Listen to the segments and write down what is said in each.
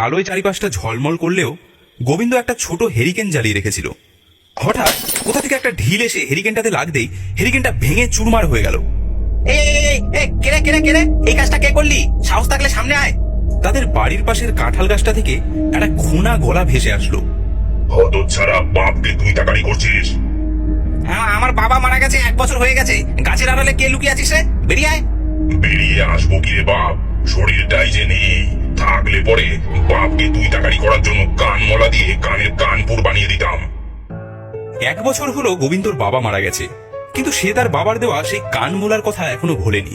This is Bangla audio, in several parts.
আলোয় চারিপাশটা ঝলমল করলেও গোবিন্দ একটা ছোট হেরিকেন জ্বালিয়ে রেখেছিল। হঠাৎ কোথা থেকে একটা ঢিল এসে হেরিকেনটাতে লাগতেই হেরিকেনটা ভেঙে চুরমার হয়ে গেল। কেড়ে কেড়ে কেড়ে এই কাজটা কে করলি? সাহস থাকলে সামনে আয়। তাদের বাড়ির পাশের কাঁঠাল গাছটা থেকে একটা খুনা গলা ভেসে আসলো। হতচ্ছাড়া বাপকে তুই তাকারি করছিস? আমার বাবা মারা গেছে, 1 বছর হয়ে গেছে। গাছের আড়ালে কে লুকিয়ে আছিস রে? বেরিয়ে আয়। বেরিয়ে আসবো কি রে বাপ? শরীরটাই যে নেই, থাকলে পরে বাপকে তুই তাকারি করার জন্য কান মলা দিয়ে কানের কানপুর বানিয়ে দিতাম। 1 বছর হলো গোবিন্দর বাবা মারা গেছে, কিন্তু সে তার বাবার দেওয়া সেই কান মোলার কথা এখনো ভোলেনি।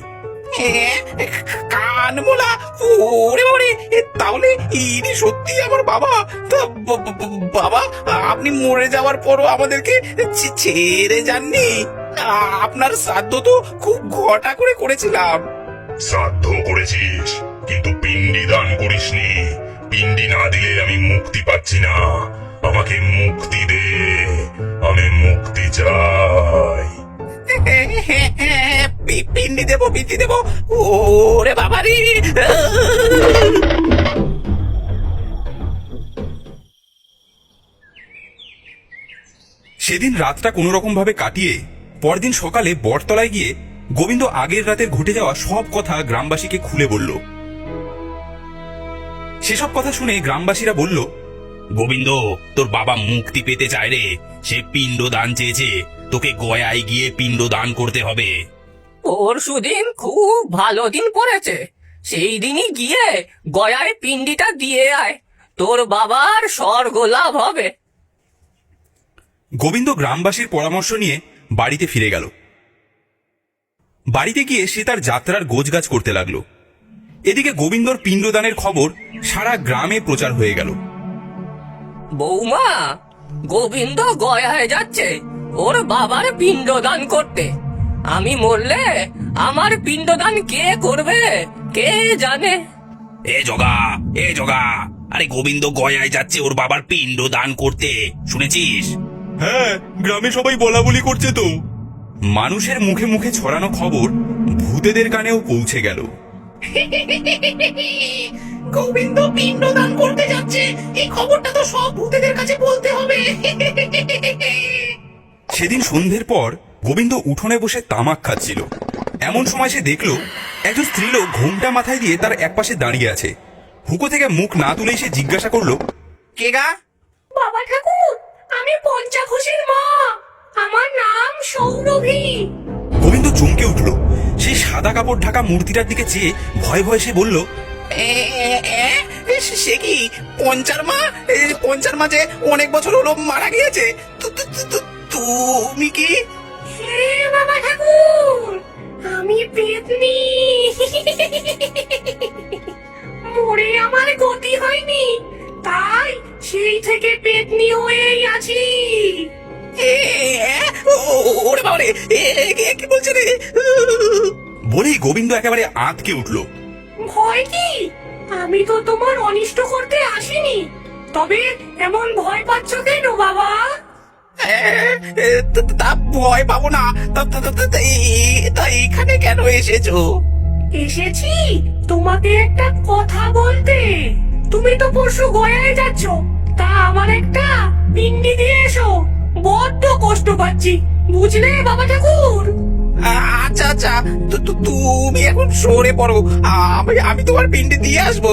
কানমোলা? ওরে ওরে, তাহলে ইনি সত্যি আমার বাবা? তা বাবা, আপনি মরে যাওয়ার পরও আমাদেরকে ছেড়ে যাননি। আপনার শ্রাদ্ধ তো খুব ঘটা করে করেছিলাম। শ্রাদ্ধ করেছিস, কিন্তু পিণ্ডি দান করিসনি। পিণ্ডি না দিলে আমি মুক্তি পাচ্ছি না। আমাকে মুক্তি দে, আমি মুক্তি চাই। পিন্ডি দেবো, পিন্ডি দেবো। ওরে বাবা রে! সেদিন রাতটা কোনো রকম ভাবে কাটিয়ে পরদিন সকালে বটতলায় গিয়ে গোবিন্দ আগের রাতের ঘটে যাওয়া সব কথা গ্রামবাসীকে খুলে বলল। সেসব কথা শুনে গ্রামবাসীরা বলল, গোবিন্দ, তোর বাবা মুক্তি পেতে চায় রে। সে পিণ্ড দান চেয়েছে, তোকে গয়ায় গিয়ে পিণ্ড দান করতে হবে। পরশুদিন খুব ভালো দিন পড়েছে, সেই দিনই গিয়ে গয়ায় পিণ্ডিটা দিয়ে আয়, তোর বাবার স্বর্গ লাভ হবে। গোবিন্দ গ্রামবাসীর পরামর্শ নিয়ে বাড়িতে ফিরে গেল। বাড়িতে গিয়ে সে তার যাত্রার গোছগাছ করতে লাগলো। এদিকে গোবিন্দর পিণ্ডদানের খবর সারা গ্রামে প্রচার হয়ে গেল। বৌমা, গোবিন্দ গয়ায় যাচ্ছে ওর বাবার পিণ্ডদান করতে। আমি মরলে আমার পিণ্ডদান কে করবে কে জানে। এ জগা, এ জগা, আরে গোবিন্দ গয়ায় যাচ্ছে ওর বাবার পিণ্ড দান করতে, শুনেছিস? হ্যাঁ, গ্রামে সবাই বলা বলি করছে তো। মানুষের মুখে মুখে ছড়ানো খবর ভূতেদের কানেও পৌঁছে গেল। গোবিন্দ পিণ্ডদান করতে যাচ্ছে, এই খবরটা তো সব ভূতেদের কাছে বলতে হবে। সেদিন সন্ধ্যের পর গোবিন্দ উঠোনে বসে তামাক খাচ্ছিল। এমন সময় সে দেখল একজন স্ত্রীলোক ঘোমটা মাথায় দিয়ে তার একপাশে দাঁড়িয়ে আছে। হুঁকো থেকে মুখ না তুলেই সে জিজ্ঞাসা করলো, কে গা? বাবা ঠাকুর, আমি পঞ্চাঘোষের মা, আমার নাম সৌরভী। গোবিন্দ চমকে উঠল। সেই সাদা কাপড় ঢাকা মূর্তিটার দিকে চেয়ে ভয়ে ভয়ে সে বলল, সে কি পঞ্চার মা? পঞ্চার মা যে অনেক বছর হলো মারা গিয়েছে। তুমি কি? বাবা ঠাকুর, আমি পেতনি। মরে আমার গতি হয়নি, তাই সেই থেকে পেতনি হয়েই আছি। ওরে বাবা রে, কি বলছে রে? বলেই গোবিন্দ একেবারে আঁতকে উঠল। ভয় কি? আমি তো তোমার অনিষ্ট করতে আসিনি, তবে এমন ভয় পাচ্ছ কেন বাবা? তা ভয় পাবো না। তা এখানে কেন এসেছো? এসেছি তোমাকে একটা কথা বলতে। তুমি তো পরশু গয়ায় যাচ্ছ, তা আমার একটা পিন্ডি দিয়ে এসো, বড্ড কষ্ট পাচ্ছি, বুঝলে বাবা ঠাকুর? আচ্ছা আচ্ছা, তুমি এখন সরে পড়ো, আমি তোমার পিন্ডি দিয়ে আসবো।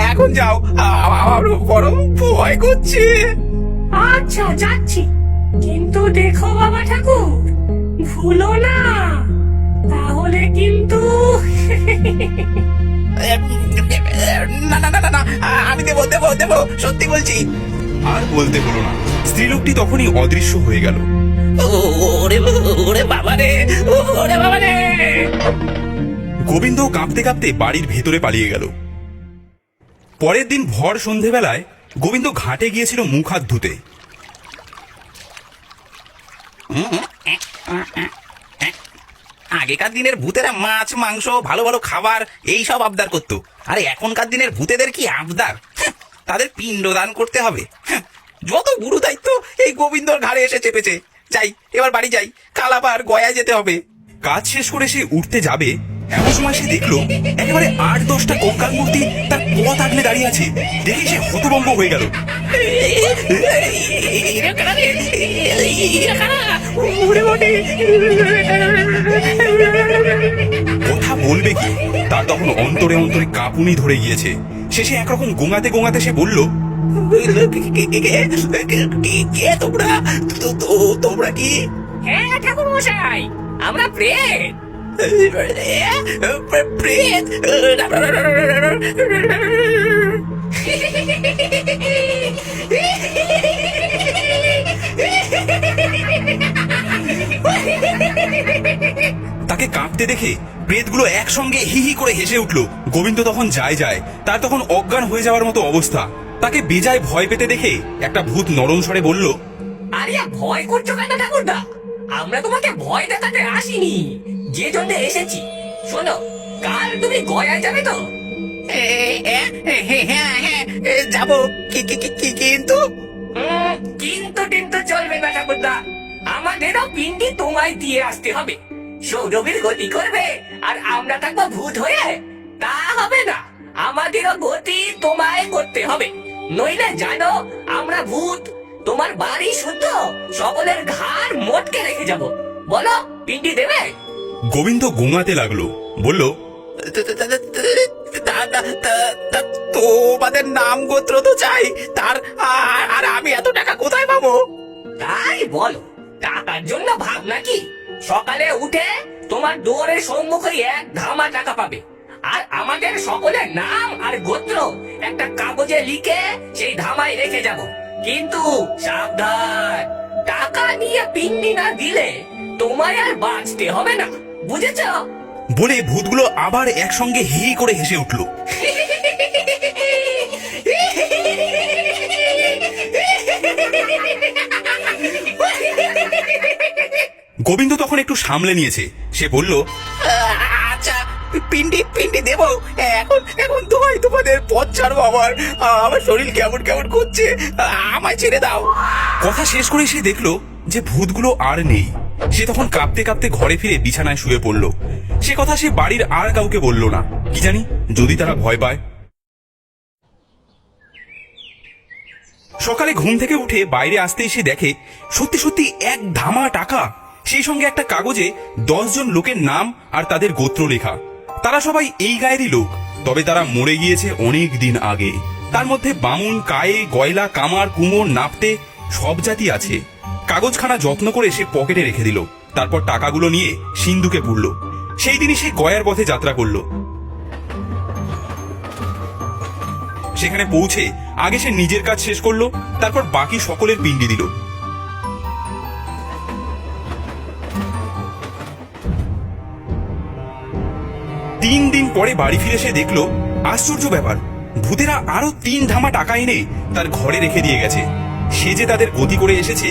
এখন যাও, আমার বড় ভয় করছে। আচ্ছা যাচ্ছি, কিন্তু দেখো বাবা ঠাকুর, ভুলো না, তাহলে কিন্তু। না না না না না, আমি দেবো দেবো দেবো, সত্যি বলছি। আর বলতে হলো না, স্ত্রীলোকটি তখনই অদৃশ্য হয়ে গেল। ওরে ওরে বাবা রে, ওরে বাবা রে! গোবিন্দ কাঁপতে কাঁপতে বাড়ির ভেতরে পালিয়ে গেল। পরের দিন ভর সন্ধেবেলায় গোবিন্দ ঘাটে গিয়েছিল মুখ হাত ধুতে। আগেকার দিনের ভূতেরা মাছ মাংস ভালো ভালো খাবার এই সব আবদার করতো, আরে এখনকার দিনের ভূতেদের কি আবদার? তাদের পিণ্ডদান করতে হবে। যত গুরু দায়িত্ব এই গোবিন্দর ঘাড়ে এসে চেপেছে। যাই, এবার বাড়ি যাই, কাল আবার গয়া যেতে হবে। কাজ শেষ করে সে উঠতে যাবে, এমন সময় সে দেখলো একেবারে 8-10টা কঙ্কাল মূর্তি তার পথ আগলে দাঁড়িয়ে আছে। দেখে সে হতভম্ব হয়ে গেল। এরা কারা রে? এরা কারা? ওরে বাবারে! কথা বলবে কি, তার তখন অন্তরে অন্তরে কাঁপুনি ধরে গিয়েছে। শেষে একরকম গোঙাতে গোঙাতে সে বলল, কে তোমরা? তোমরা কি? হ্যাঁ ঠাকুর মশাই, আমরা প্রেত। প্রেত? তাকে কাঁপতে দেখে প্রেতগুলো একসঙ্গে হি হি করে হেসে উঠল। গোবিন্দ তখন যায়, তার তখন অজ্ঞান হয়ে যাওয়ার মতো অবস্থা। তাকে বেজায় ভয় পেতে দেখে একটা ভূত নরম স্বরে বলল, আরে ভয় করছো কেন ঠাকুরদা? আমরা তোমাকে ভয় দেখাতে আসিনি, যে জন্য এসেছি। শোনো, কাল তুমি গয়া যাবে তো? হ্যাঁ, যাবো। কিন্তু কিন্তু টিন্তু চলবে না ঠাকুরদা, আমাদেরও পিন্ডি তোমায় দিয়ে আসতে হবে। সৌরভীর গতি করবে আর আমরা থাকবো ভূত হয়ে? তা হবে না, আমাদেরও গতি তোমায় করতে হবে। নইলে জানো আমরা ভূত, তোমার বাড়ি শুদ্ধ সকলের ঘাড় মোটকে রেখে যাব। বলো, পিন্ডি দেবে? গোবিন্দ গোঙাতে লাগলো, বলল, তোমাদের নাম গোত্র তো চাই, তার আর আমি এত টাকা কোথায় পাবো? তাই বলো, টাকার জন্য ভাব নাকি? সকালে উঠে তোমার দুয়ারের সম্মুখে এক ধামা টাকা পাবে, আর আমাদের সকলের নাম আর গোত্র একটা কাগজে লিখে সেই ধামায় রেখে যাব। কিন্তু সাবধান, টাকা নিয়ে পিন্ডি না দিলে তোমায় আর বাঁচতে হবে না, বুঝেছ? বলে ভূতগুলো আবার একসঙ্গে হি হি করে হেসে উঠল। গোবিন্দ তখন একটু সামলে নিয়েছে। সে বলল, আচ্ছা, পিন্ডি দেবো। এখন তোমাদের পথ ছাড়বো। আমার শরীর কেমন কেমন করছে, আমায় ছেড়ে দাও। কথা শেষ করে সে দেখলো যে ভূতগুলো আর নেই। সে তখন কাঁপতে কাঁপতে ঘরে ফিরে বিছানায় শুয়ে পড়ল। সে কথা সে বাড়ির আর কাউকে বলল না, কি জানি যদি তারা ভয় পায়। সকালে ঘুম থেকে উঠে বাইরে আসতেই সে দেখে সত্যি সত্যি এক ধামা টাকা, সেই সঙ্গে একটা কাগজে 10 জন লোকের নাম আর তাদের গোত্র লেখা। তারা সবাই এই গায়েরই লোক, তবে তারা মরে গিয়েছে অনেক দিন আগে। তার মধ্যে বামুন, কায়ে, গয়লা, কামার, কুমোর, নাপতে সব জাতি আছে। কাগজখানা যত্ন করে সে পকেটে রেখে দিল। তারপর টাকাগুলো নিয়ে সিন্ধুকে পুরল। সেই দিনই সে গয়ার পথে যাত্রা করল। সেখানে পৌঁছে আগে সে নিজের কাজ শেষ করলো, তারপর বাকি সকলের পিণ্ডি দিল। 3 দিন পরে বাড়ি ফিরে সে দেখলো আশ্চর্য ব্যাপার, ভূতেরা আরো 3 ধামা টাকা এনে তার ঘরে রেখে দিয়ে গেছে। সে যে তাদের গতি করে এসেছে